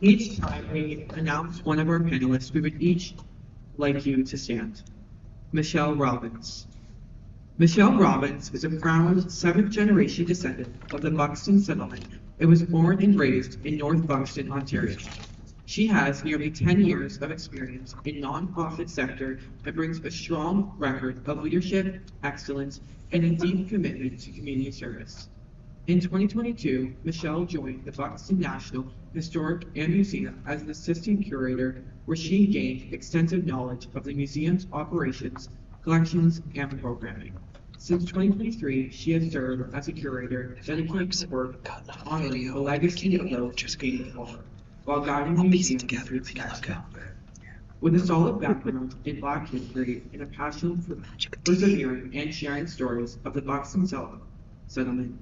Each time we announce one of our panelists, we would each like you to stand. Michelle Robbins. Michelle Robbins is a proud seventh-generation descendant of the Buxton settlement and was born and raised in North Buxton, Ontario. She has nearly 10 years of experience in nonprofit sector and brings a strong record of leadership, excellence, and a deep commitment to community service. In 2022, Michelle joined the Buxton National Historic and Museum as an assistant curator, where she gained extensive knowledge of the museum's operations, collections, and programming. Since 2023, she has served as a curator dedicated to work honoring the legacy of those who came before, while guiding the museum through its next chapter. With a solid background in Black history and a passion for persevering and sharing stories of the Buxton settlement,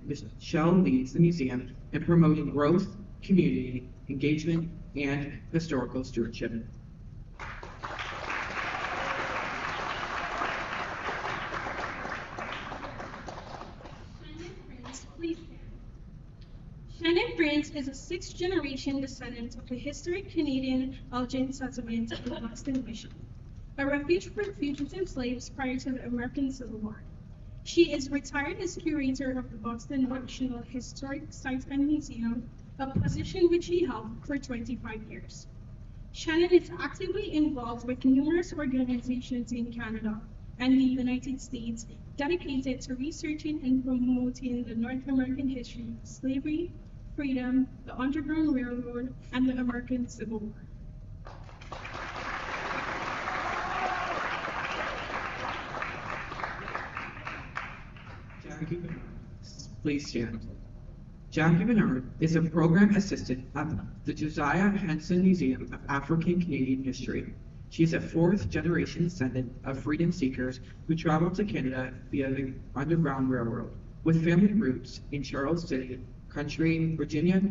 Michelle leads the museum in promoting growth, community engagement, and historical stewardship. Shannon Prince is a sixth-generation descendant of the historic Canadian Algonquin settlement in Buxton, Michigan, a refuge for fugitive slaves prior to the American Civil War. She is retired as curator of the Buxton National Historic Site and Museum, a position which she held for 25 years. Shannon is actively involved with numerous organizations in Canada and the United States dedicated to researching and promoting the North American history of slavery, freedom, the Underground Railroad, and the American Civil War. Jackie Bernard, please stand. Jackie Bernard is a program assistant at the Josiah Henson Museum of African Canadian History. She is a fourth-generation descendant of freedom seekers who traveled to Canada via the Underground Railroad. With family roots in Charles City, Country, Virginia,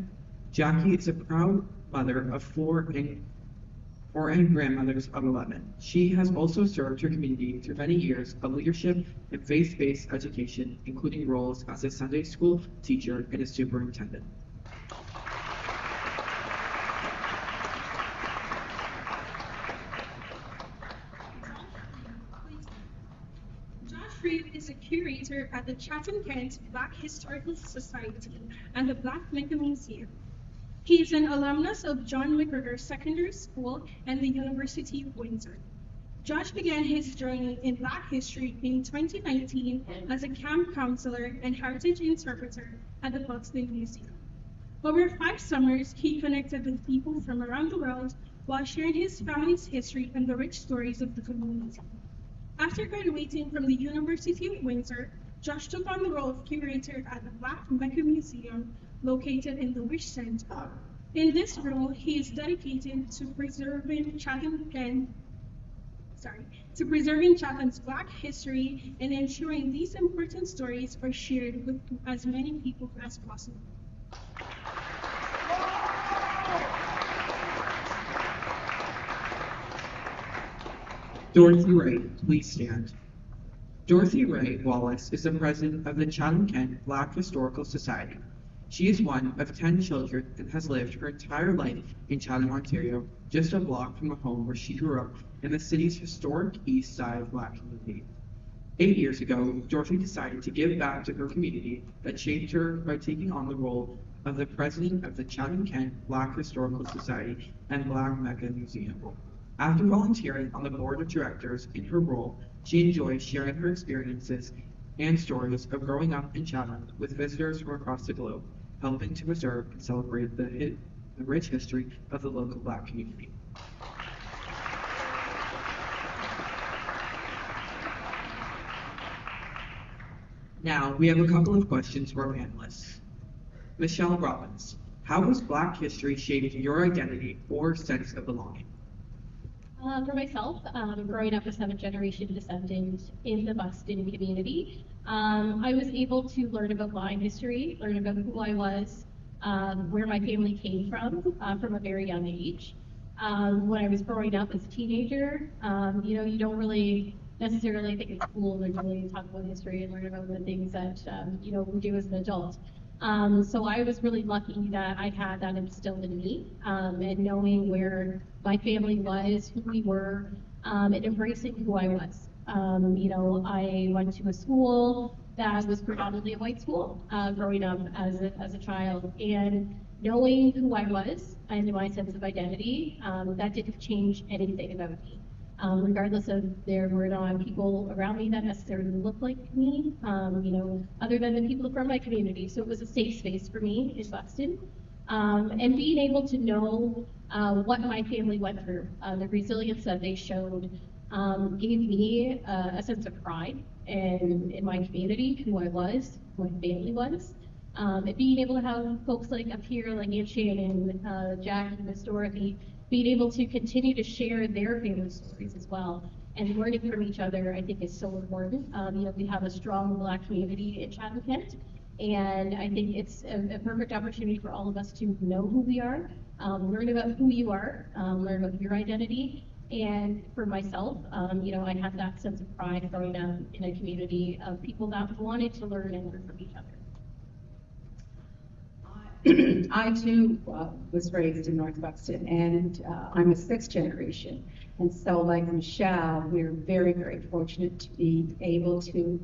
Jackie is a proud mother of four and grandmothers of 11. She has also served her community through many years of leadership and faith-based education, including roles as a Sunday school teacher and a superintendent. Reed is a curator at the Chatham-Kent Black Historical Society and the Black Mecca Museum. He is an alumnus of John McGregor Secondary School and the University of Windsor. Josh began his journey in Black history in 2019 as a camp counselor and heritage interpreter at the Buxton Museum. Over 5 summers, he connected with people from around the world while sharing his family's history and the rich stories of the community. After graduating from the University of Windsor, Josh took on the role of curator at the Black Mecca Museum located in the Wish Center. In this role, he is dedicated to preserving Chatham's Black history and ensuring these important stories are shared with as many people as possible. Dorothy Wright, please stand. Dorothy Wright Wallace is the president of the Chatham-Kent Black Historical Society. She is one of 10 children and has lived her entire life in Chatham, Ontario, just a block from the home where she grew up in the city's historic East Side Black community. 8 years ago, Dorothy decided to give back to her community that shaped her by taking on the role of the president of the Chatham-Kent Black Historical Society and Black Mecca Museum. After volunteering on the board of directors in her role, she enjoys sharing her experiences and stories of growing up in Chatham with visitors from across the globe, helping to preserve and celebrate the rich history of the local Black community. Now, we have a couple of questions for our panelists. Michelle Robbins, how has Black history shaped your identity or sense of belonging? For myself, growing up a seventh-generation descendant in the Buxton community, I was able to learn about my history, learn about who I was, where my family came from a very young age. When I was growing up as a teenager, you don't really necessarily think it's cool or really talk about history and learn about the things that, we do as an adult. So I was really lucky that I had that instilled in me, and knowing where my family was, who we were, and embracing who I was. I went to a school that was predominantly a white school growing up as a child, and knowing who I was and my sense of identity, that didn't change anything about me. Regardless of there were not people around me that necessarily looked like me, other than the people from my community. So it was a safe space for me in Buxton. And being able to know what my family went through, the resilience that they showed, gave me a sense of pride in my community, who I was, who my family was. And being able to have folks like up here, like Aunt Shannon, Jack, and Miss Dorothy, being able to continue to share their family stories as well, and learning from each other, I think is so important. We have a strong Black community in Chatham-Kent, and I think it's a perfect opportunity for all of us to know who we are, learn about who you are, learn about your identity. And for myself, I had that sense of pride growing up in a community of people that wanted to learn and learn from each other. I too was raised in North Buxton, and I'm a sixth generation. And so, like Michelle, we're very, very fortunate to be able to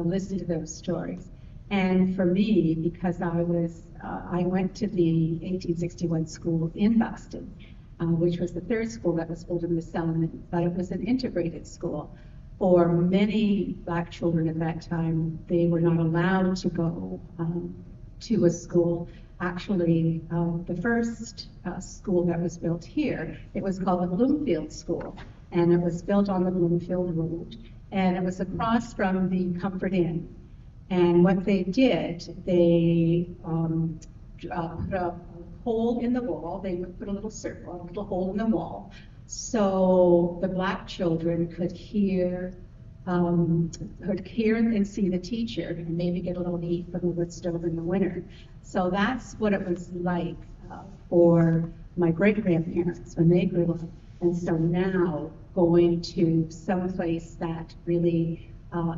listen to those stories. And for me, because I went to the 1861 school in Buxton, which was the third school that was built in the settlement, but it was an integrated school. For many Black children at that time, they were not allowed to go to a school. Actually, the first school that was built here, it was called the Bloomfield School, and it was built on the Bloomfield Road, and it was across from the Comfort Inn. And what they did, they put a hole in the wall. They would put a little circle, a little hole in the wall, so the Black children could hear and see the teacher, and maybe get a little heat from the wood stove in the winter. So that's what it was like for my great-grandparents when they grew up. And so now going to some place that really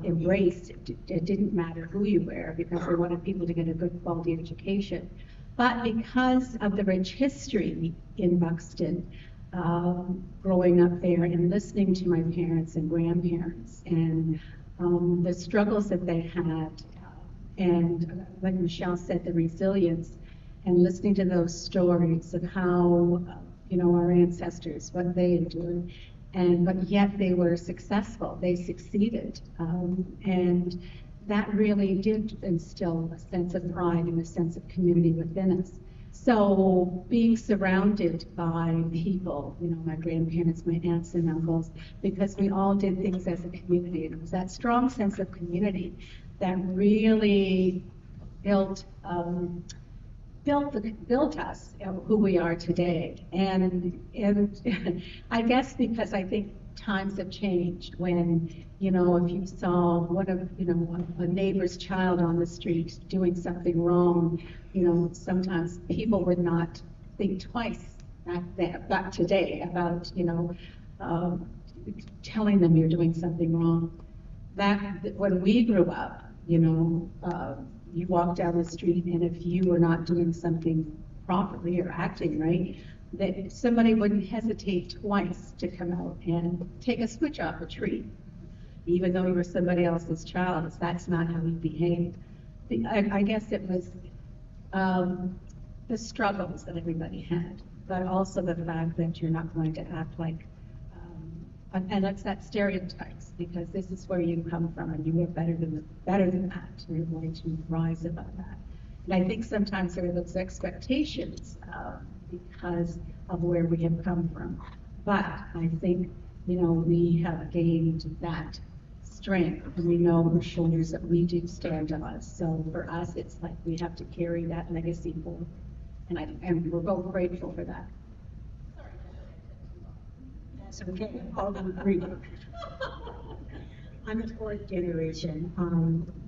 embraced, it didn't matter who you were, because they wanted people to get a good quality education. But because of the rich history in Buxton, growing up there and listening to my parents and grandparents and the struggles that they had, and like Michelle said, the resilience, and listening to those stories of how our ancestors, what they endured, but yet they were successful, they succeeded, and that really did instill a sense of pride and a sense of community within us. So being surrounded by people, my grandparents, my aunts and uncles, because we all did things as a community, and it was that strong sense of community that really built us who we are today. And I guess because I think times have changed, when if you saw one of a neighbor's child on the street doing something wrong, sometimes people would not think twice back today about telling them you're doing something wrong. Back when we grew up, you walk down the street, and if you were not doing something properly or acting right, that somebody wouldn't hesitate twice to come out and take a switch off a tree, even though you were somebody else's child. That's not how you behaved. I guess it was the struggles that everybody had, but also the fact that you're not going to act like, and it's that stereotypes, because this is where you come from, and you are better than that. You're going to rise above that. And I think sometimes there are those expectations because of where we have come from. But I think, we have gained that strength, and we know on our shoulders that we do stand on. So for us, it's like we have to carry that legacy forward. And we're both grateful for that. That's okay. Hold on, read it. I'm a fourth generation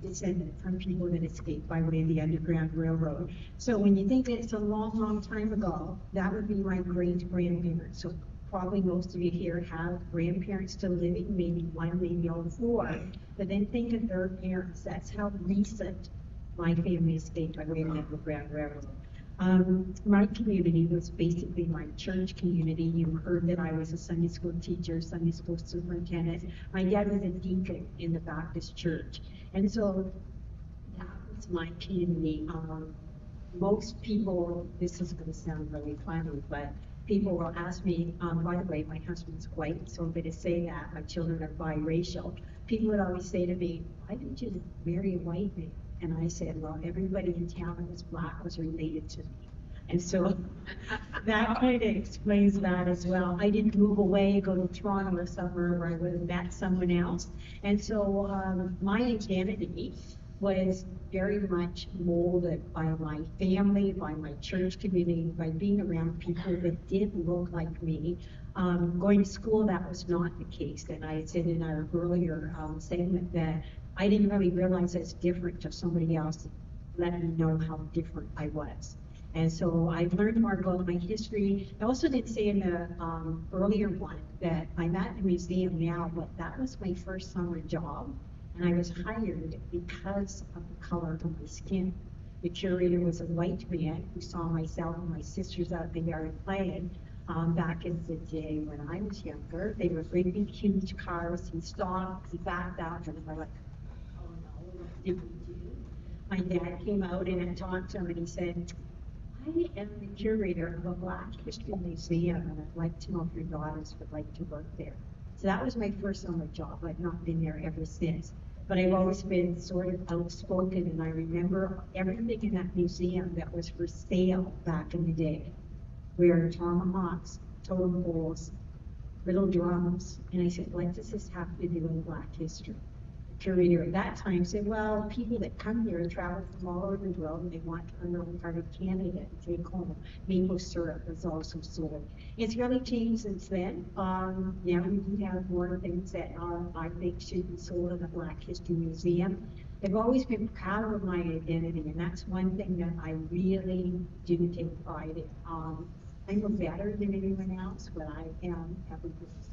descendant from people that escaped by way of the Underground Railroad. So when you think that it's a long, long time ago, that would be my great-grandparents. So probably most of you here have grandparents still living, maybe one, maybe all four. But then think of their parents. That's how recent my family escaped by way of the Underground Railroad. My community was basically my church community. You heard that I was a Sunday school teacher, Sunday school superintendent. My dad was a deacon in the Baptist church. And so that was my community. Most people, this is going to sound really funny, but people will ask me, by the way, my husband's white, so I'm going to say that. My children are biracial. People would always say to me, why didn't you marry a white man? And I said, well, everybody in town that was black was related to me. And so that kind of explains that as well. I didn't move away, go to Toronto or somewhere where I would have met someone else. And so my identity was very much molded by my family, by my church community, by being around people that did look like me. Going to school, that was not the case. And I said in our earlier segment that I didn't really realize I was different till somebody else let me know how different I was. And so I've learned more about my history. I also did say in the earlier one that I'm at the museum now, but that was my first summer job. And I was hired because of the color of my skin. The curator was a white man who saw myself and my sisters out in the yard playing. Back in the day when I was younger, they were great big huge cars. He stopped, he backed out, and I'm like, oh no, what did we do? My dad came out and I talked to him and he said, I am the curator of a Black History Museum and I'd like to know if your daughters would like to work there. So that was my first summer job. I've not been there ever since. But I've always been sort of outspoken, and I remember everything in that museum that was for sale back in the day. Were tomahawks, totem poles, little drums. And I said, what does this have to do with Black history? The curator at that time said, well, people that come here travel from all over the world and they want to learn a part of Canada and take home. Maple syrup is also sold. It's really changed since then. Now we do have more things that I think should be sold in the Black History Museum. I've always been proud of my identity, and that's one thing that I really do take pride in. I'm better than anyone else, but I am happy with this.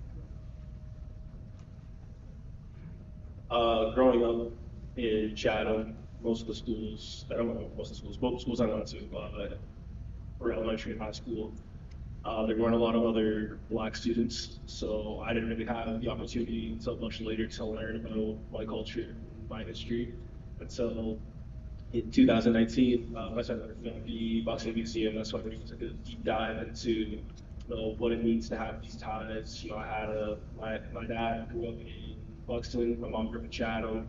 Growing up in Chatham, most of the schools, I don't know most of the schools, both schools I went to, were elementary and high school. There weren't a lot of other Black students, so I didn't really have the opportunity until much later to learn about my culture, my history. And so in 2019, I started at the Boxing Museum. That's why we took a deep dive into what it means to have these ties. I had my dad grew up in Buxton, my mom grew up in Chatham.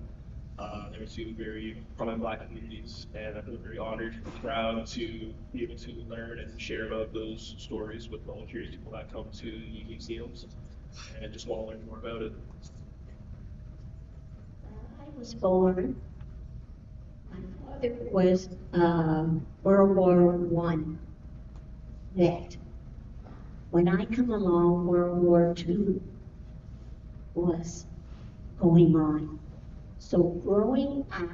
There were two very prominent Black communities, and I feel very honored and proud to be able to learn and share about those stories with all the curious people that come to the museums and just want to learn more about it. I was born. My father was World War One vet. When I come along, World War II was going on. So growing up,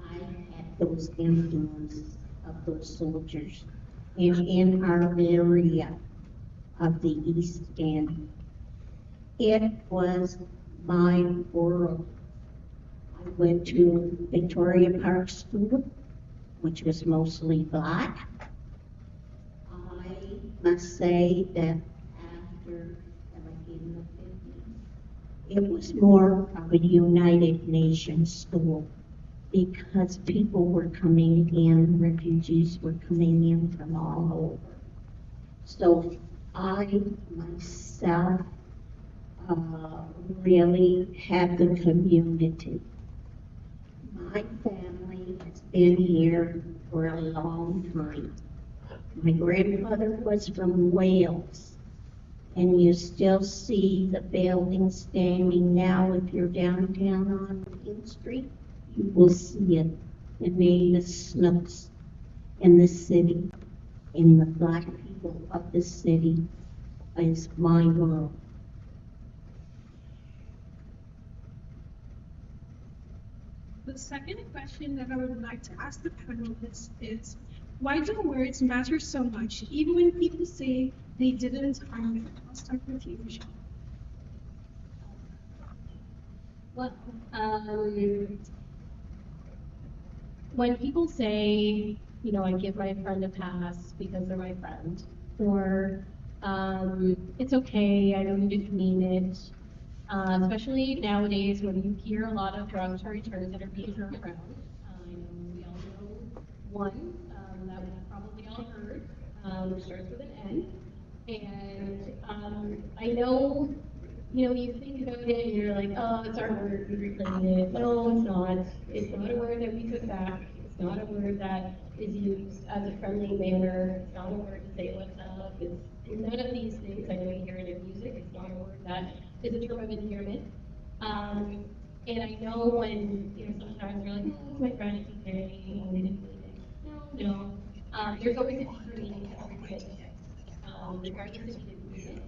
I had those influences of those soldiers in our area of the East End. It was my world. I went to Victoria Park School, which was mostly Black. I must say that after in the 50s, it was more of a United Nations school because people were coming in, refugees were coming in from all over. So I myself really had the community. My family has been here for a long time. My grandmother was from Wales, and you still see the building standing now. If you're downtown on Main Street, you will see it. The name is Snooks in the city, in the Black people of the city is my world. The second question that I would like to ask the panelists is, why do words matter so much, even when people say they didn't? I'll start with you, Michelle. Well, when people say, you know, I give my friend a pass because they're my friend, or it's okay, I don't just mean it, especially nowadays when you hear a lot of derogatory terms that are being thrown around. I know we all know one that we've probably all heard, starts with an N. And I know, you know, you think about it and you're like, oh, it's our word, we reclaimed it. No, it's not. It's not a word that we took back. It's not a word that is used as a friendly manner. It's not a word to say what's up. It's none of these things. I know you hear it in music. It's not a word that is a term of endearment. And I know when, you know, sometimes you're like, oh, it's my friend, it's okay, you know, they didn't mean it. No, no. There's always a deeper meaning to everything that you say. Regardless if you didn't mean it,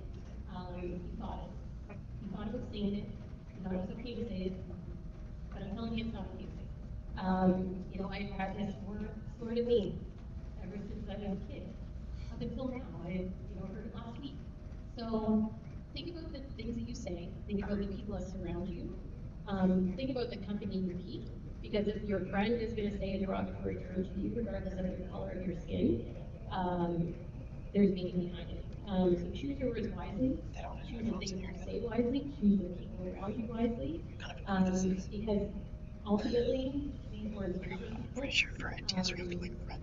you thought it. You thought about saying it. You thought it was okay to say it. But I'm telling you, it's not okay to say it. You know, I've had this word of me ever since I was a kid. Up until now, I, you know, heard it last week. So think about the things that you say. Think about the people that surround you. Think about the company you keep. Because if your friend is going to say a derogatory term to you, regardless of the color of your skin, there's meaning behind it. So choose your words wisely. Choose the things you say wisely. Choose the people around you wisely. Because ultimately, these words are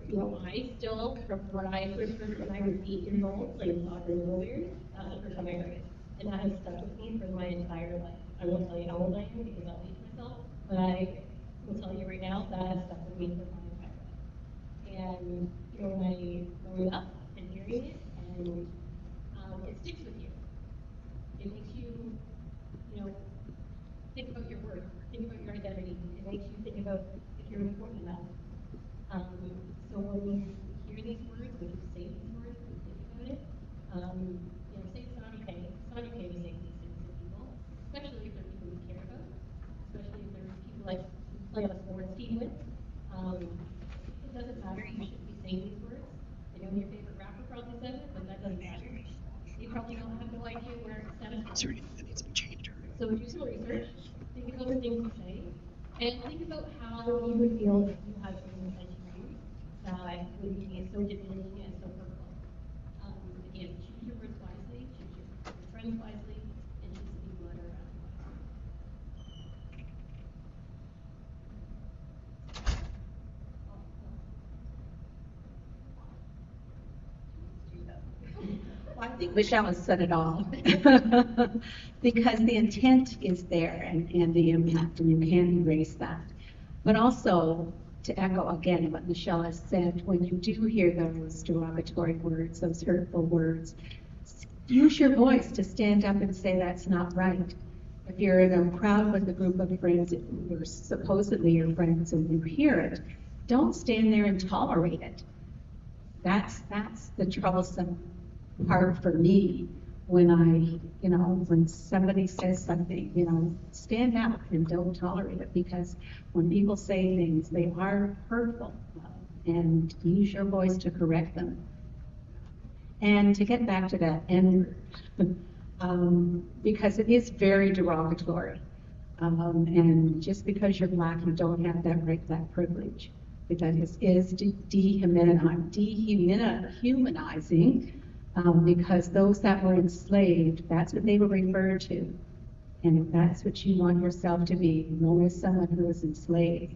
you know, I still, from when I first heard it when I was 8 years old, like thought it was a little weird, the first time I heard it. And that has stuck with me for my entire life. I won't tell you how old I am because I'll age myself, but I will tell you right now that has stuck with me for my entire life. And, you know, when I growing up and hearing it, and it sticks with you. It makes you, you know, think about your worth, think about your identity. It makes you think about if you're important enough. So when you hear these words, when you say these words, when you think about it, you know, say it's not okay. It's not okay to say these things to people, especially if they're people you care about, especially if they're people like you play on a sports team with. It doesn't matter. You shouldn't be saying these words. I know your favorite rapper probably says it, but that doesn't matter. They probably don't have no idea where it stems from. So do some research. Think about the things you say, and think about how you would feel if you had someone said to you that would be so demeaning and so hurtful. Again, choose your words wisely, choose your friends wisely, and choose the people that are around you wisely. Well, I think Michelle has said it all. Because the intent is there and the impact, and you can't erase that. But also, to echo again what Michelle has said, when you do hear those derogatory words, those hurtful words, use your voice to stand up and say that's not right. If you're in a crowd with a group of friends who are supposedly your friends and you hear it, don't stand there and tolerate it. That's the troublesome part for me when you know, when somebody says something, you know, stand up and don't tolerate it, because when people say things, they are hurtful, and use your voice to correct them. And to get back to that N word, because it is very derogatory. And just because you're black, you don't have that right, that privilege. Because it is dehumanizing, because those that were enslaved, that's what they were referred to. And if that's what you want yourself to be, known as someone who is enslaved,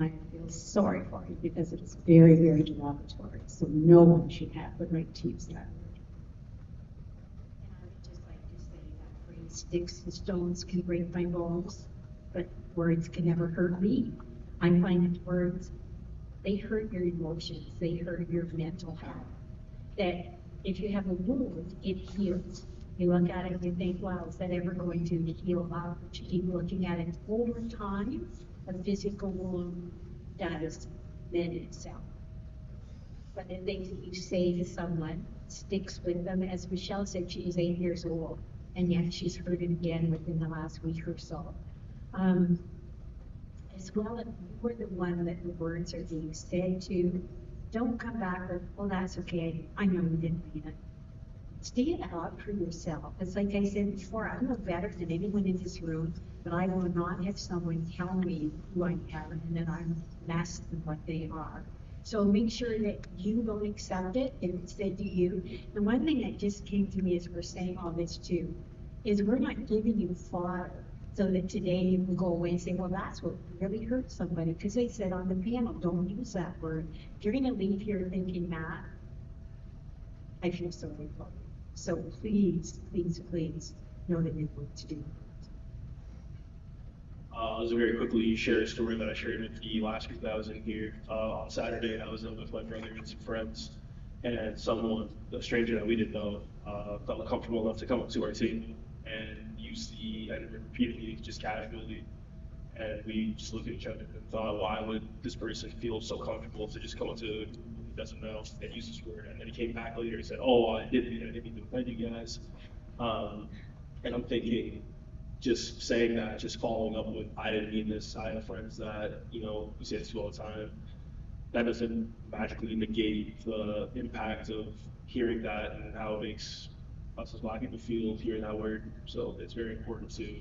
I feel sorry for you, because it is very, very derogatory. So no one should have the right to use that word. And I would just like to say that phrase, sticks and stones can break my bones, but words can never hurt me. I find that words, they hurt your emotions, they hurt your mental health. That if you have a wound, it heals. You look at it and you think, wow, is that ever going to heal up? But you keep looking at it over time, a physical wound does mend itself. But the things that you say to someone sticks with them. As Michelle said, she is 8 years old, and yet she's heard it again within the last week or so. As well, if you're the one that the words are being said to, don't come back with, well, that's okay, I know you didn't mean it. stand up for yourself. It's like I said before, I'm no better than anyone in this room, but I will not have someone tell me who I am and that I'm less than what they are. So make sure that you don't accept it if it's said to you. The one thing that just came to me as we're saying all this too, is we're not giving you fodder so that today you can go away and say, well, that's what really hurt somebody. Because they said on the panel, don't use that word. If you're going to leave here thinking that, I feel sorry for you. So please, please, please know that you know what to do. I'll just very quickly share a story that I shared with you last week that I was in here. On Saturday, I was out with my brother and some friends, and someone, a stranger that we didn't know, felt comfortable enough to come up to our table and use the and repeatedly, just casually. And we just looked at each other and thought, why would this person feel so comfortable to just come up to who he doesn't know and use this word? And then he came back later and said, oh, I didn't mean to offend you guys. And I'm thinking, just saying that, just following up with, I didn't mean this. I have friends that, you know, we say this to all the time. That doesn't magically negate the impact of hearing that and how it makes us as Black people feel hearing that word. So it's very important to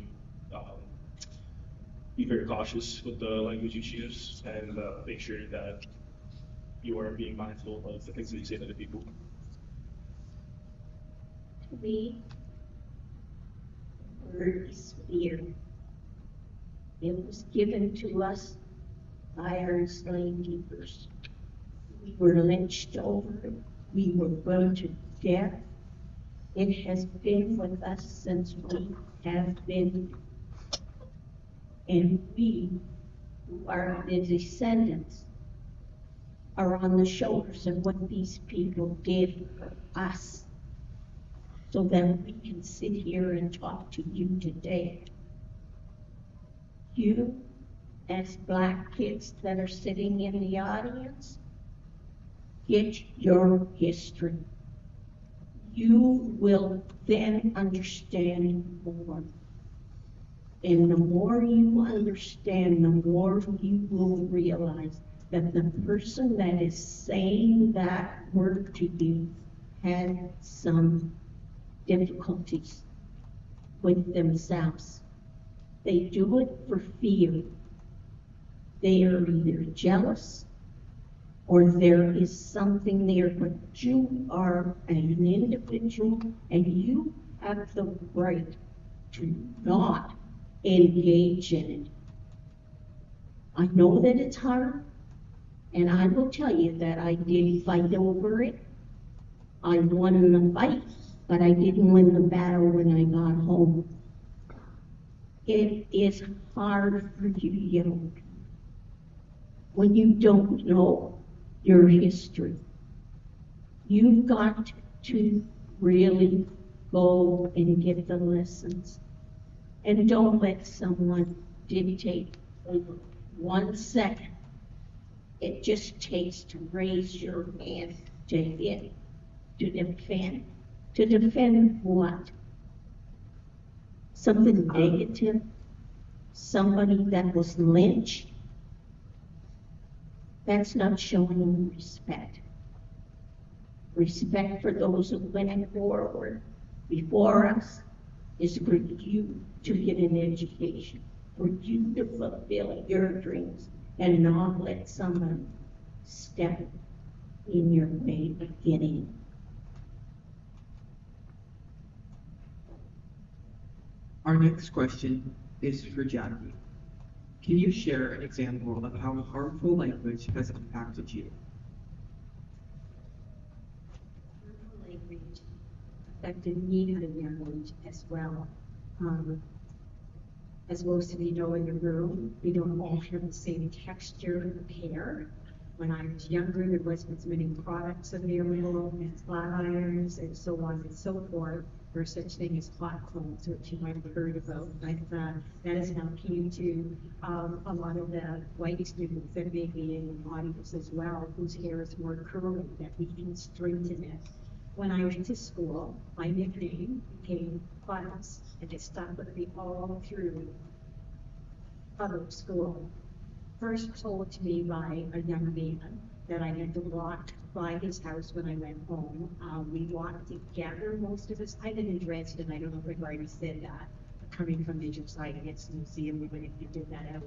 be very cautious with the language you choose and make sure that you are being mindful of the things that you say to other people. To me, the word is fear. It was given to us by our enslaved keepers. We were lynched over it. We were burned to death. It has been with us since we have been. And we, who are the descendants, are on the shoulders of what these people did for us, so that we can sit here and talk to you today. You, as Black kids that are sitting in the audience, get your history. You will then understand more. And the more you understand, the more you will realize that the person that is saying that word to you had some difficulties with themselves. They do it for fear. They are either jealous or there is something there, but you are an individual and you have the right to not engage in it. I know that it's hard, and I will tell you that I did fight over it. I won the fight, but I didn't win the battle when I got home. It is hard for you young people when you don't know your history. You've got to really go and get the lessons. And don't let someone dictate over 1 second. It just takes to raise your hand to hit, to defend. To defend what? Something negative? Somebody that was lynched? That's not showing respect. Respect for those who went forward before us is for you to get an education, for you to fulfill your dreams and not let someone step in your way of getting. Our next question is for Jackie. Can you share an example of how harmful language has impacted you? Language affected me at a young age as well. As most of you know in the room, we don't all have the same texture of hair. When I was younger, there wasn't as many products available as flat irons and so on and so forth. There's such thing as hot clones, which you might have heard about. Like that has now came to a lot of the white students that may be in the audience as well, whose hair is more curly, that we can straighten it. When I went to school, my nickname became Buttons, and it stuck with me all through public school. First told to me by a young man that I had to rock by his house when I went home. We walked together, most of us. I live in Dresden. I don't know if I've already said that. But coming from the Josiah Getz Museum, we went and figured that out.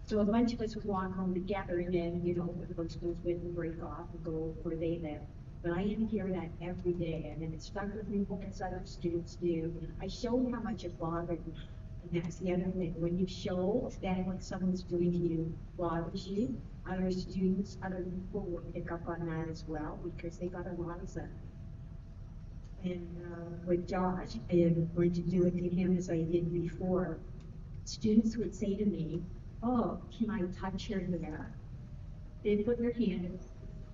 So a bunch of us would walk home together, and then, you know, those schools would break off and go where they live. But I didn't hear that every day, and then it stuck with me because other students do. I showed how much it bothered me. And that's the other thing. When you show that what someone's doing to you bothers you, other students, other people will pick up on that as well because they got a lot of that. And with Josh, I am going to do it to him as I did before. Students would say to me, "Oh, can I touch your hair?" They'd put their hand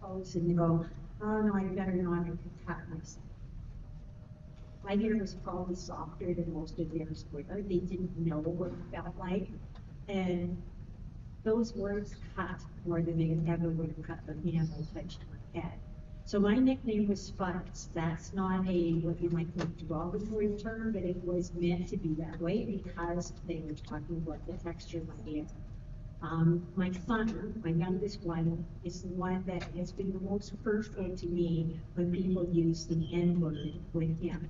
close and they go, "Oh no, I better not, I can cut myself." My hair was probably softer than most of theirs were. They didn't know what it felt like. And those words cut more than they ever would have cut the hand or touched my head. So my nickname was Spuds. That's not what you might think derogatory term, but it was meant to be that way because they were talking about the texture of my hair. My son, my youngest one, is the one that has been the most hurtful to me when people use the N-word with him.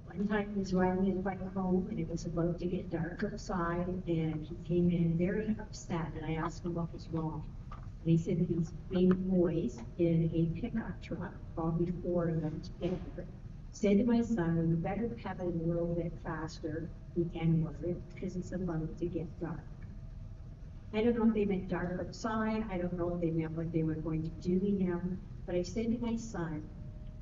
One time he was riding his bike home and it was about to get dark outside and he came in very upset and I asked him what was wrong. And he said these big boys in a pickup truck, probably four of them together, said to my son, "We better pedal a little bit faster, the N-word, because it's about to get dark." I don't know if they meant dark outside. I don't know if they meant what they were going to do to him. But I said to my son,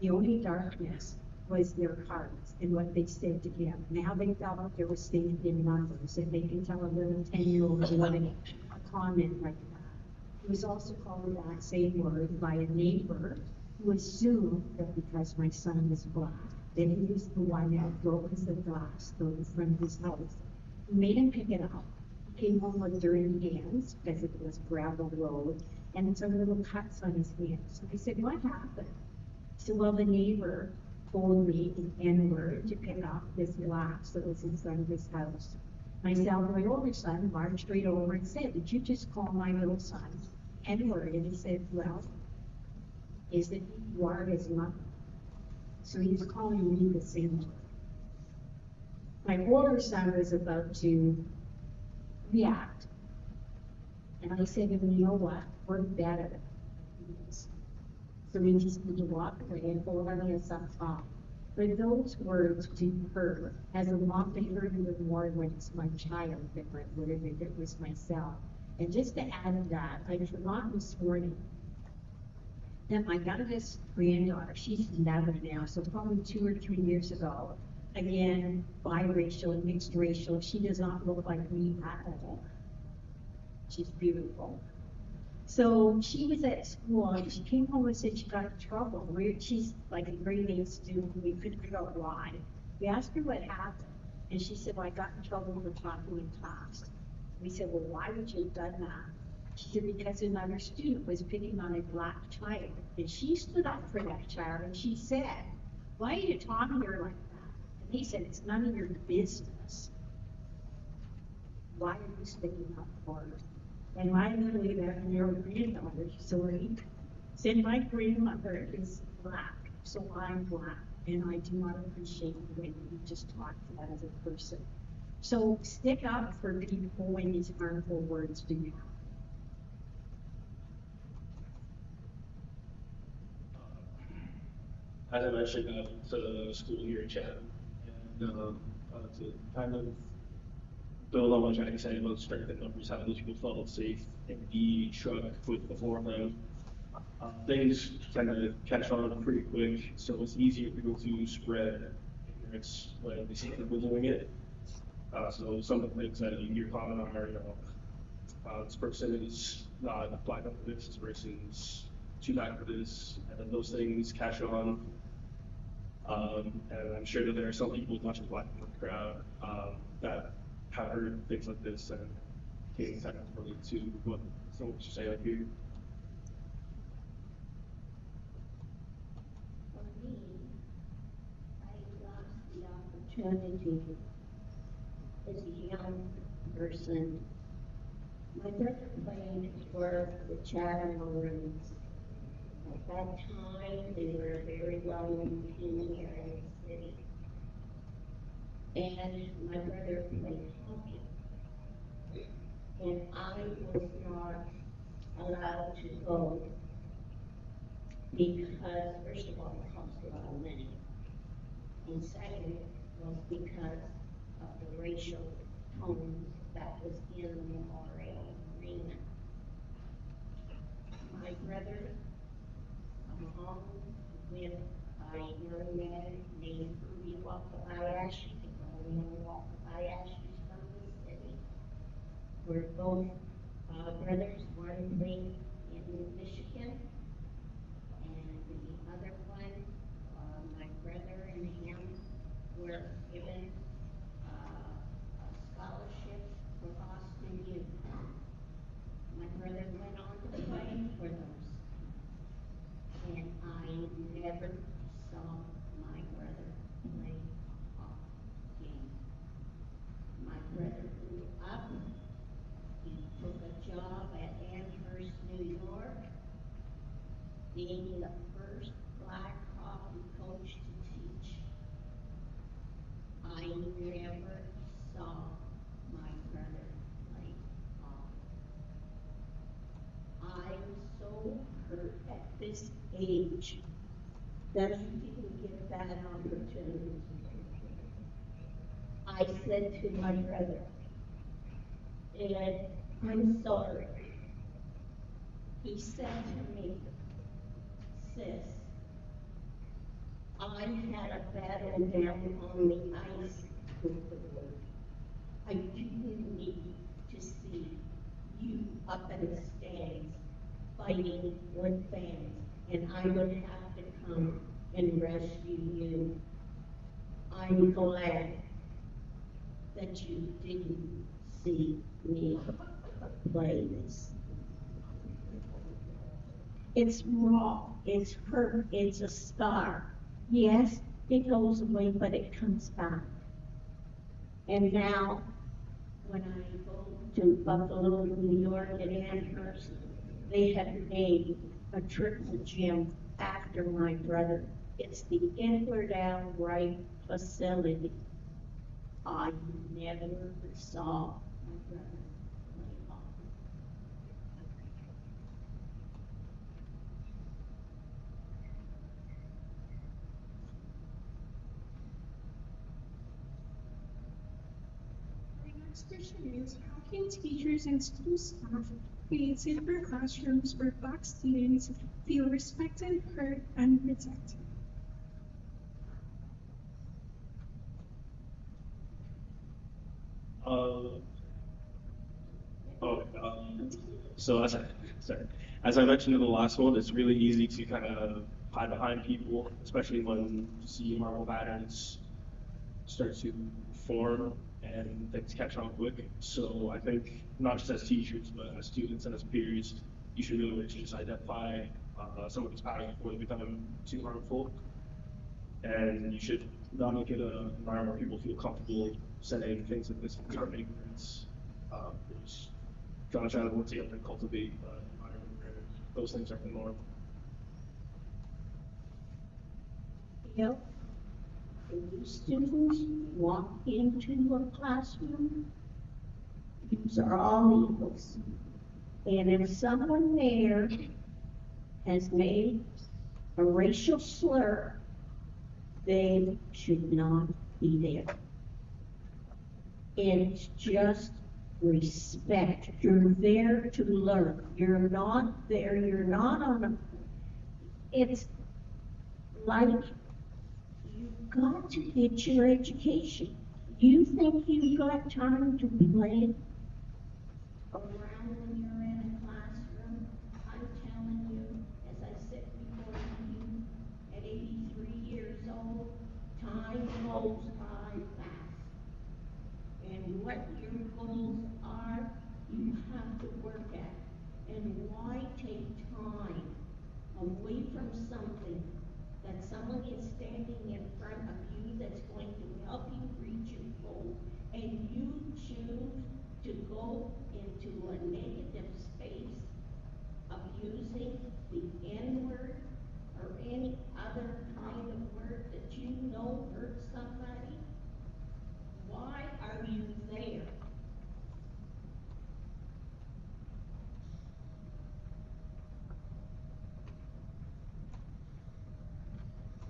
the only darkness was their hearts and what they said to him. And how they felt like they were stated in numbers. If they can tell a little 10-year-old boy a comment like that. He was also called that same word by a neighbor who assumed that because my son was black, that he was the one that broke the glass in front of his house. He made him pick it up. Came home with dirty hands because it was gravel road and some little cuts on his hands. So I said, "What happened?" So, well, the neighbor told me the N-word to pick up this glass that was in front of his house. Myself, my older son, marched right over and said, "Did you just call my little son N-word?" And he said, "Well, is it you are his mother?" So he was calling me the same word. My older son was about to react. And I said to him, "You know what? We're better than this." So we just need to walk away and hold our hands up top. But those words to her, as a mom, they hurt even more when it's my child than it would have if it was myself. And just to add to that, I forgot this morning that my youngest granddaughter, she's 11 now, so probably 2 or 3 years ago, again, biracial, mixed racial. She does not look like me at all. She's beautiful. So she was at school and she came home and said she got in trouble. She's like a grade 8 student. We couldn't figure out why. We asked her what happened. And she said, "Well, I got in trouble for talking in class." We said, "Well, why would you have done that?" She said, "Because another student was picking on a black child." And she stood up for that child and she said, "Why are you talking to her like that?" And he said, "It's none of your business. Why are you sticking up for her?" And my little 11-year-old granddaughter, sorry, said, "My grandmother is black, so I'm black, and I do not appreciate the way that you just talked to that as a person." So stick up for people when these harmful words do you. As I mentioned, to the school here in Chatham, and to kind of build on what Jackie said about strength in numbers, how those people felt safe in the truck with the four of them. Things tend to catch on pretty quick, so it's easier for people to spread ignorance when they see people doing it. So some of the things that you hear common are, this person is not black enough for this person's too black for this, and then those things catch on. And I'm sure that there are some people, not just black in the crowd, that have heard things like this and taking time to relate to what someone should say up here. For me, I lost the opportunity as a young person. My brother played for the Chatham Maroons, At that time, they were a very well-known team here in the city. And my brother played hockey. And I was not allowed to go because, first of all, it cost a lot of money. And second was because of the racial tones that was in the Memorial Arena. My brother, along with a young man named Rudy Wakabayashi, the young Wakabayashis from the city, were both brothers, one lived in Michigan, and the other one, my brother and him were given a scholarship for Boston U. My brother went on to play for those, and I never saw my brother play a hockey game. My brother grew up. He took a job at Amherst, New York, being the first black hockey coach to teach. I never saw my brother play hockey. I'm so hurt at this age that I didn't get that opportunity. I said to my brother, Ed, I'm sorry. He said to me, sis, I had a battle down on the ice with the Lord. I didn't need to see you up in the stands fighting with fans, and I would have to come and rescue you. I'm glad that you didn't see me play this. It's raw, it's hurt, it's a scar. Yes, it goes away, but it comes back. And now, when I go to Buffalo, New York, at Amherst, they have named a triple gym after my brother. It's the Edward L. Wright facility. I never saw my brother play hockey. My next question is, how can teachers and school staff create safer classrooms where Black students feel respected, heard, and protected? Uh, oh, so sorry, as I mentioned in the last one, it's really easy to kind of hide behind people, especially when you see marble patterns start to form and things catch on quick. So I think not just as teachers, but as students and as peers, you should really just identify some of these patterns before they become too harmful. And you should not make it an environment where people feel comfortable saying things like this are ignorance. Just try to work together and cultivate an environment where those things are the norm. You know, when you students walk into a classroom, these are all equals. And if someone there has made a racial slur, they should not be there. It's just respect. You're there to learn. You're not there, you're not on a, it's like you've got to get your education. You think you've got time to play around when you're in a classroom? I'm telling you, as I sit before you at 83 years old, time goes by fast. And what your goals are, you have to work at. And why take time away from something that someone is standing in front of you that's going to help you reach your goal, and you choose to go into a negative space abusing the N-word any other kind of word that you know hurts somebody? Why are you there?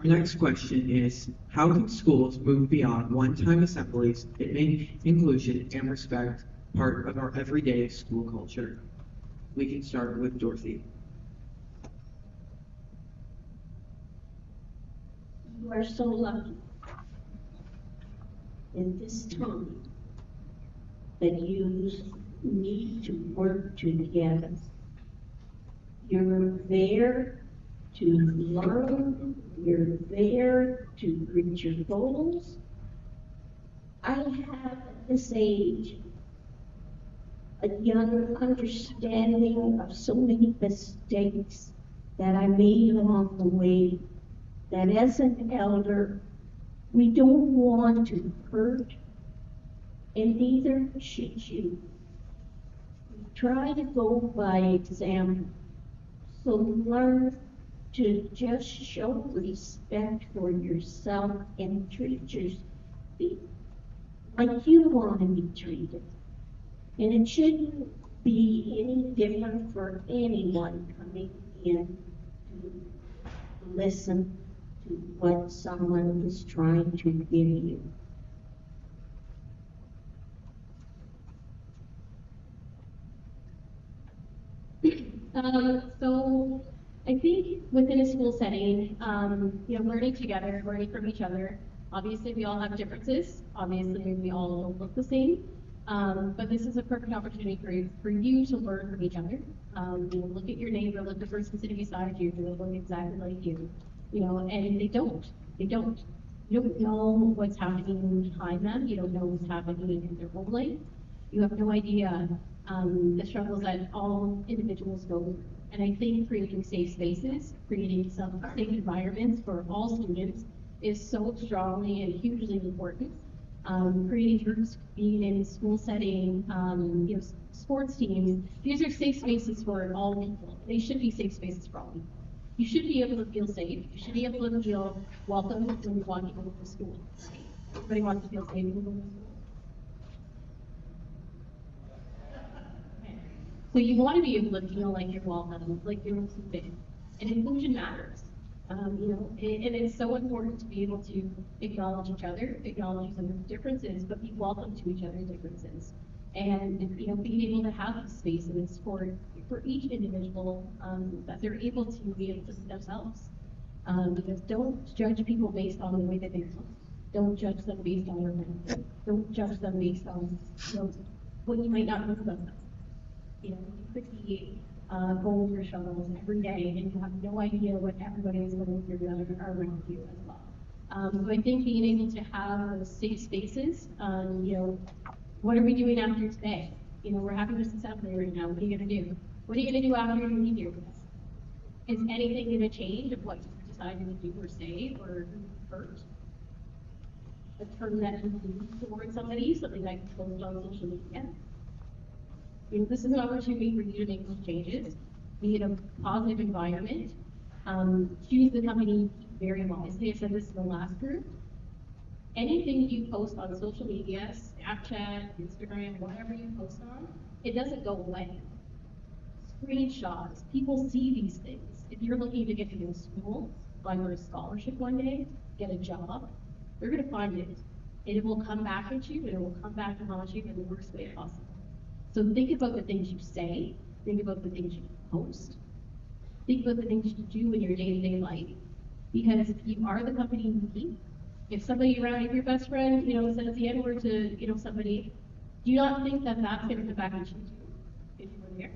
Our next question is, how can schools move beyond one-time assemblies and make inclusion and respect part of our everyday school culture? We can start with Dorothy. You are so lucky in this time that you need to work together. You're there to learn, you're there to reach your goals. I have at this age a young understanding of so many mistakes that I made along the way, that as an elder, we don't want to hurt, and neither should you. We try to go by example. So learn to just show respect for yourself and treat yourself like you want to be treated. And it shouldn't be any different for anyone coming in to listen to what someone is trying to give you. So I think within a school setting, learning together, learning from each other. Obviously, we all have differences. Obviously, we all don't look the same. But this is a perfect opportunity for you to learn from each other. Look at your neighbor, look at the person sitting beside you, they look exactly like you. And they don't. They don't. You don't know what's happening behind them. You don't know what's happening in their whole life. You have no idea the struggles that all individuals go through. And I think creating safe spaces, creating some safe environments for all students is so strongly and hugely important. Creating groups, being in school setting, sports teams, these are safe spaces for all people. They should be safe spaces for all people. You should be able to feel safe. You should be able to feel welcome when you want to go to school. Everybody wants to feel safe when you go to school. So you want to be able to feel like you're welcome, like you're included. And inclusion matters. And it's so important to be able to acknowledge each other, acknowledge some differences, but be welcome to each other's differences. And being able to have a space and support for each individual that they're able to be able to see themselves. Because don't judge people based on the way that they look. Don't judge them based on their mental. Don't judge them based on what you might not know about them. You could be going through struggles every day, and you have no idea what everybody is going through around you as well. So I think being able to have those safe spaces, what are we doing after today? We're having this assembly right now. What are you going to do? What are you going to do after you leave here? Is anything going to change of what you decided to do or say or hurt? A term that you use towards somebody, something that you post on social media. This is an opportunity for you to make those changes, be in a positive environment, choose the company very wisely. I said this in the last group. Anything you post on social media, Snapchat, Instagram, whatever you post on, it doesn't go away. Screenshots, people see these things. If you're looking to get into school, apply for a scholarship one day, get a job, they're going to find it. And it will come back at you, and it will come back to haunt you in the worst way possible. So think about the things you say, think about the things you post, think about the things you do in your day-to-day life. Because if you are the company you keep, if somebody around, if your best friend, says the N-word to, somebody, do you not think that that's going to come back at you too, if you were there?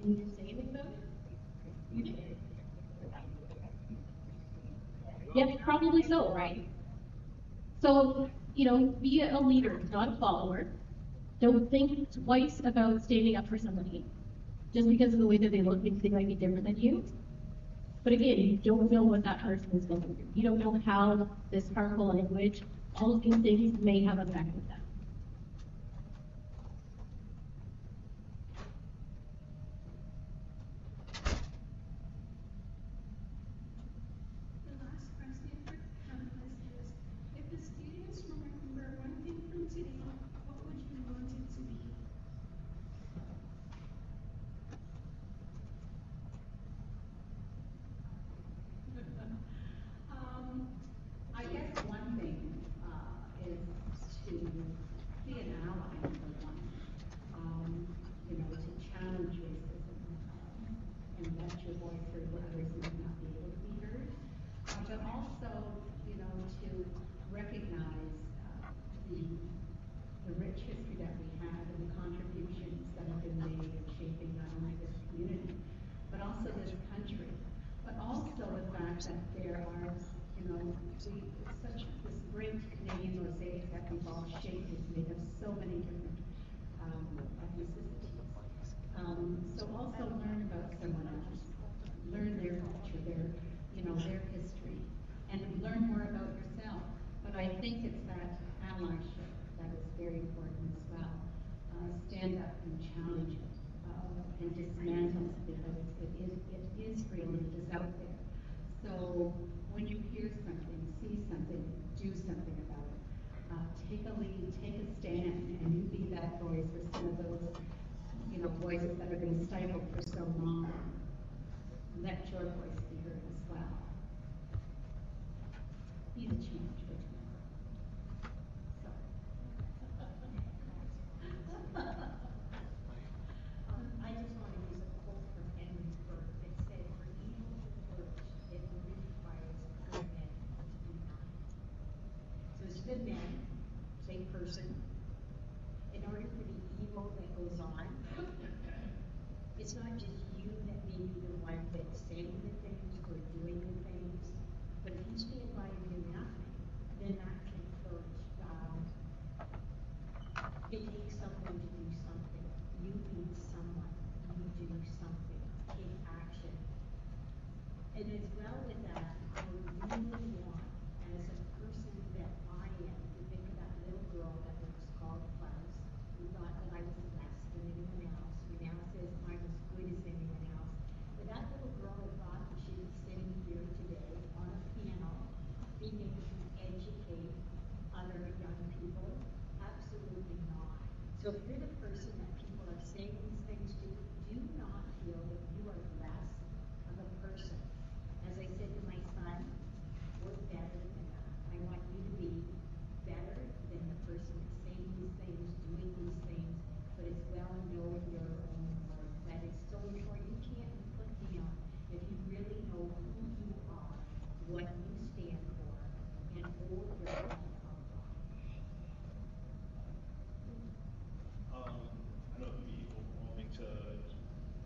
And you didn't say anything about it? You did. Yeah, probably so, right? So, be a leader, not a follower. Don't think twice about standing up for somebody just because of the way that they look, because they might be different than you. But again, you don't know what that person is going through. You don't know how this harmful language, all of these things may have affected them. recognize the rich history that we have and the contributions that have been made in shaping not only this community, but also this country. But also the fact that there are, it's such this great Canadian mosaic that we've all shaped is made of so many different ethnicities. So also learn about someone else, learn their culture, their history, and learn more about yourself. But I think it's that allyship that is very important as well. Stand up and challenge it and dismantle it because it is real and it is out there. So when you hear something, see something, do something about it. Take a lead, take a stand, and you be that voice for some of those, voices that have been stifled for so long. Let your voice be heard as well. Be the change for tomorrow. So. I just want to use a quote from Henry Burke that said, "For evil to flourish, it only requires good men to be kind." So as good men, say person, in order for the evil that goes on, it's not just you that may be the one that's saying the things or doing the things, but if you stand by and do nothing, then that can flourish. It takes someone to do something. You need someone. You do something. Take action. And as well with that, I really want, as a person that I am, to think of that little girl that was called Klaus, who thought that I was less than anyone else, who now says I'm as good as anyone else. But that little girl had thought that she was sitting here today on a piano, being able to educate other young people. Absolutely not. So if you're the person that people are saying these things to, do not feel that you are less of a person. As I said to my son, we're better than that. I want you to be better than the person that's saying these things, doing these things, but as well know your own worth. That is so important. You can't be put down if you really know who you are, what you stand for, and hold yourself up. I know it can be overwhelming to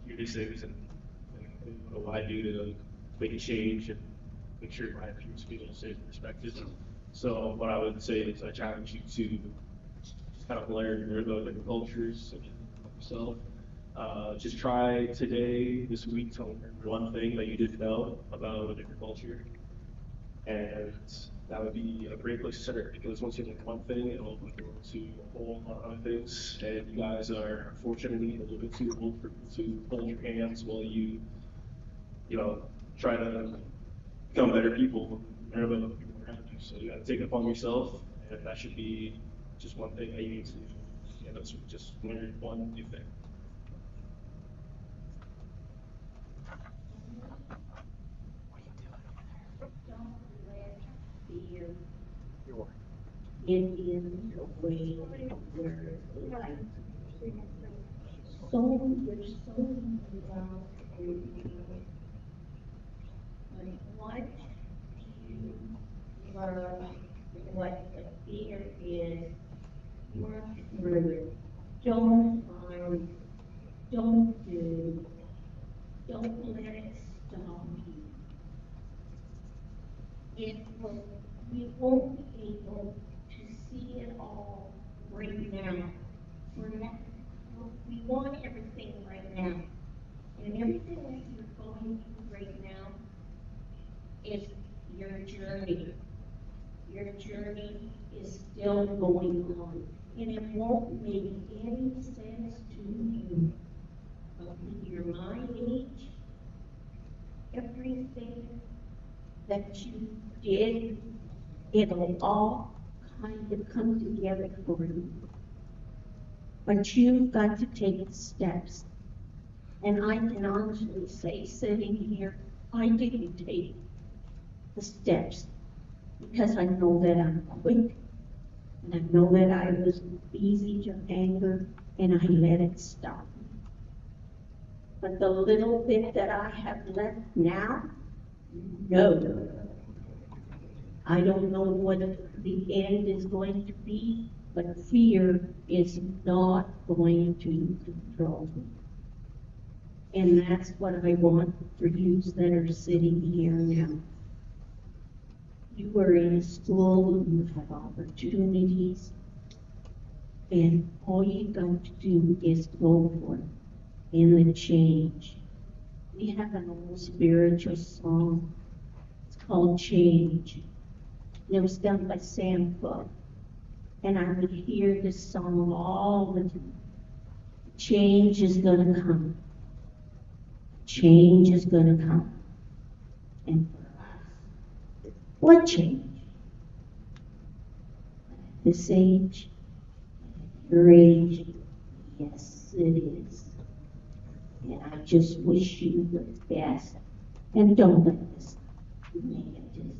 hear these things and what do I do to make a change and make sure my peers feel safe and respected. So what I would say is I challenge you to just kind of learn about different cultures and yourself. Just try today, this week, to learn one thing that you didn't know about a different culture. And that would be a great place to start because once you learn one thing, it'll open the door to a whole lot of other things. And you guys are unfortunately a little bit too old to hold your hands while try to become better people and learn about the people around you. So you got to take it upon yourself, and that should be just one thing that you need to do. That's just learn one new thing. Don't let fear get in the way of your life. You're so involved in what you learn, what the fear is, work through it. Don't find, don't do, don't let it stop you. We won't be able to see it all right now. We want everything right now. And everything that you're going through right now is your journey. Your journey is still going on. And it won't make any sense to you. But when you're my age, everything that you did, it'll all kind of come together for you. But you've got to take the steps. And I can honestly say, sitting here, I didn't take the steps because I know that I'm quick and I know that I was easy to anger and I let it stop me. But the little bit that I have left now, no. I don't know what the end is going to be, but fear is not going to control me. And that's what I want for you that are sitting here now. You are in school, you have opportunities, and all you got to do is go for it and the change. We have an old spiritual song. It's called Change. And it was done by Sam Cooke. And I would hear this song all the time. Change is going to come. Change is going to come. And for us, what change? At this age, at your age, yes, it is. And I just wish you the best. And don't let this negative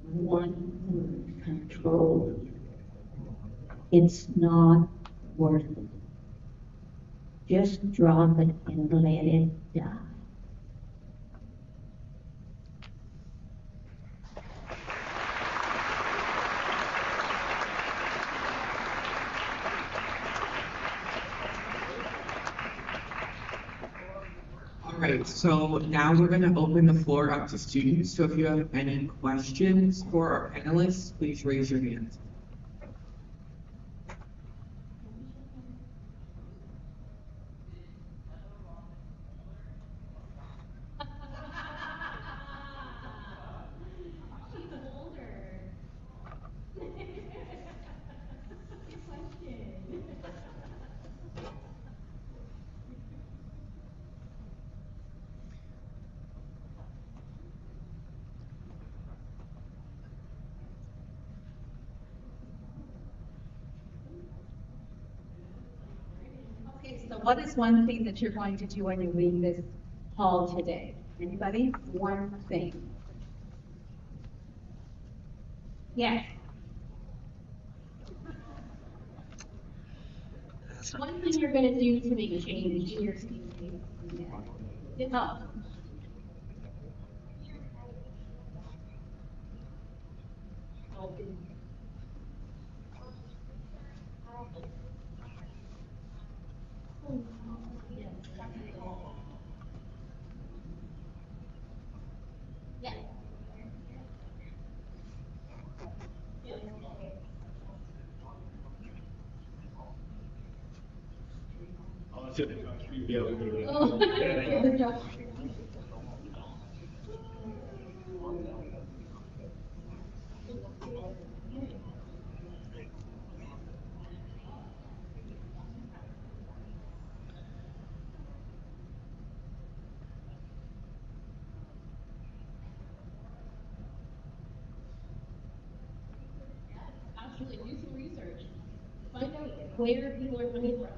one word control you. It's not worth it. Just drop it and let it die. All right, so now we're going to open the floor up to students. So if you have any questions for our panelists, please raise your hand. She's older. Good question. Okay, so what is one thing that you're going to do when you leave this hall today? Anybody? One thing. Yes. One thing you're going to do to make a change in your community. It's up. Yes. Yeah, we're gonna do Oh, that. good job. Absolutely, do some research. Find out where people are coming from.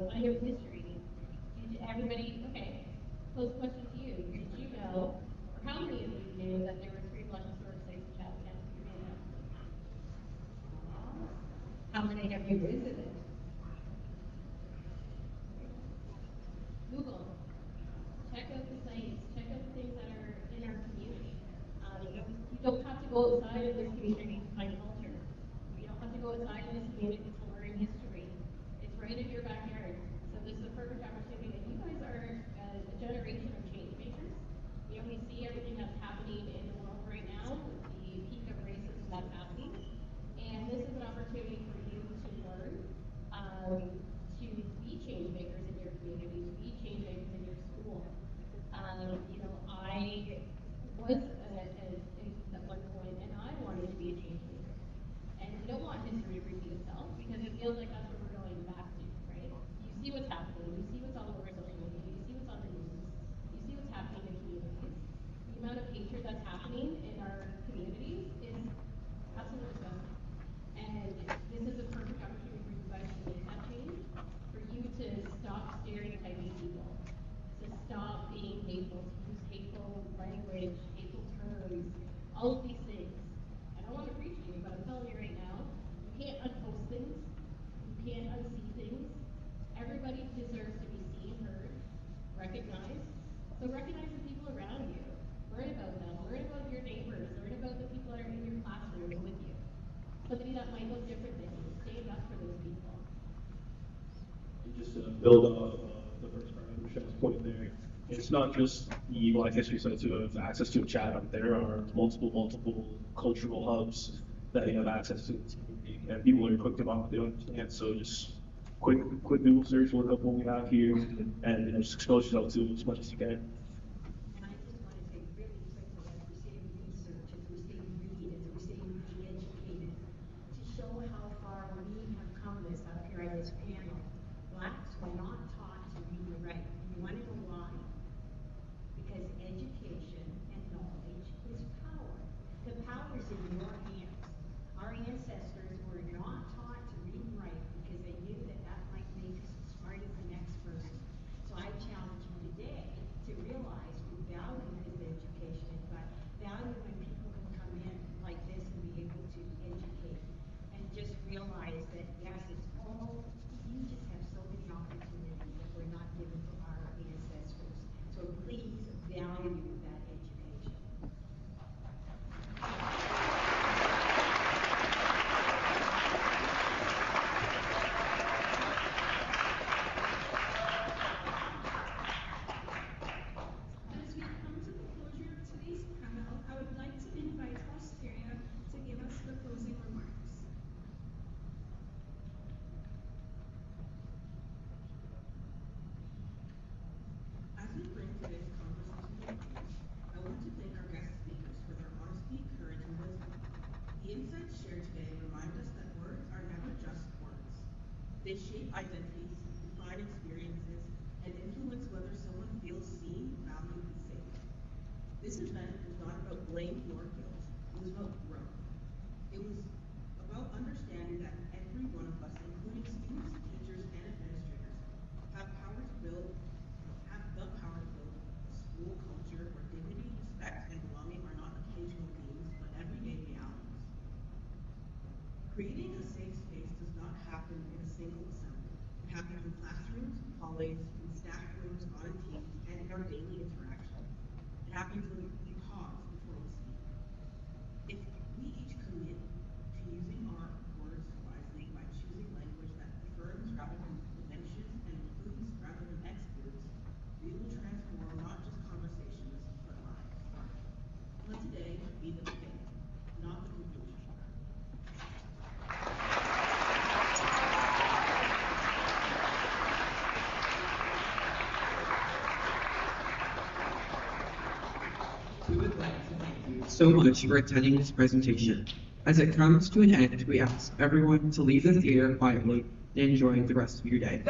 Find out history. Everybody, okay. Close question to you. Did you know, or how many of you knew that there were 3 Black historic sites in Chatham County? Give me a hand. How many have you visited? Google. Check out the sites. Check out the things that are in our community. You don't have to go outside of this community to find culture. You don't have to go outside of this community to learn history. It's right in your backyard. So this is a perfect opportunity. And you guys are a generation of change makers. We see everything that's happening in the world right now, with the peak of racism that's happening. And this is an opportunity for you to learn, to be change makers in your community, to be change makers in your school. I was at one point, and I wanted to be a change maker. And we don't want history to repeat itself because it feels like that's what we're going back to, right? You see what's happening. You see what's all over social media. You see what's on the news. You see what's happening in communities. The amount of hatred that's happening in our communities is absolutely disgusting. And this is a perfect opportunity for you guys to make that change, for you to stop stereotyping people, to stop being hateful, to use hateful language, hateful terms, all of these things. I don't want to preach to you, but I'm telling you right now, you can't unpost things, you can't unsee things. Everybody deserves to be seen, heard, recognized. So recognize the people around you. Learn about them. Learn about your neighbors. Learn about the people that are in your class. just to build off the first part of Michelle's point there, it's not just the Black History Center of access to a Chatham. There are multiple cultural hubs that you have access to in this community, and people are quick to about they understand. So just quick Google search, look up what we have here, and just expose yourself to as much as you can. And I just want to say really quickly, as we're saying research, as we're saying read, as we're saying be educated, to show how far we have come this up here at this panel. Blacks were not taught to read and write. And you want to know why? Because education and knowledge is power. The power is in your hands. Our ancestors were not taught to read and write because they knew that that might make us as smart as the next person. So I challenge you today to realize we value this education, but value when people can come in like this and be able to educate and just realize that yes, it's all, you just have so many opportunities that were not given to our ancestors. So please value that education. As we come to the closure of today's panel, I would like to invite Australia to give us the closing remarks. As we bring today's conversation to a close, I want to thank our guest speakers for their honesty, courage, and wisdom. The insights shared today remind us that words are never just words. They shape identities, define experiences, and influence whether someone feels seen, valued, and safe. This event was not about blame or guilt. It was about growth. It was about understanding that every one of us, including students, teachers, and administrators, have power to build, have the power to build a school culture where dignity, respect, and belonging are not occasional themes, but everyday realities. Creating a safe space does not happen in a single assembly. It happens in classrooms, hallways, in staff rooms, on teams, and in our daily interaction. It happens when we pause before we speak. If we each commit to using our words wisely by choosing language that affirms rather than diminishes and includes rather than excludes, we will transform not just conversations, but lives. Let today be the beginning, not the conclusion. We would like to thank you so much for attending this presentation. As it comes to an end, we ask everyone to leave the theater quietly and enjoy the rest of your day.